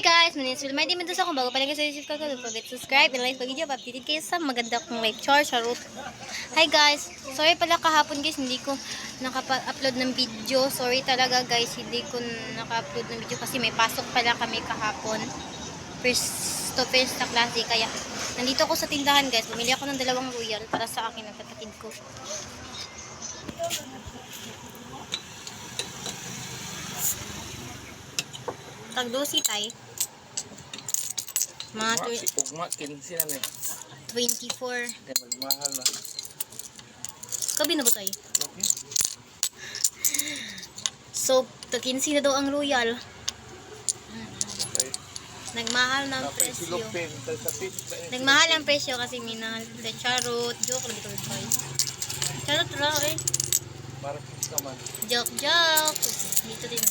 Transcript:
Hi guys, my name is Wilma. Di man sa akong bago pa lang sa YouTube ko. Don't forget to subscribe and like the video. Updated kayo sa maganda kong live char, charot. Hi guys, sorry pala kahapon guys, hindi ko nakapa-upload ng video. Sorry talaga guys, hindi ko naka-upload ng video kasi may pasok pala kami kahapon. First to first na klase. Kaya nandito ako sa tindahan guys. Bumili ako ng 2 royal para sa akin at kapatid ko. Tagdosi tay. Mga Ugma, 15 na eh. 24. Kaya magmahal na. Kabi na ba tay? Okay. So, 15 na daw ang royal. Okay. Nagmahal ng Napay presyo. silupin. Tasapit. Nagmahal ang presyo kasi minahal. Charot. Joke lang ito guys. Charot ra eh. Marakis naman. Joke. Dito din.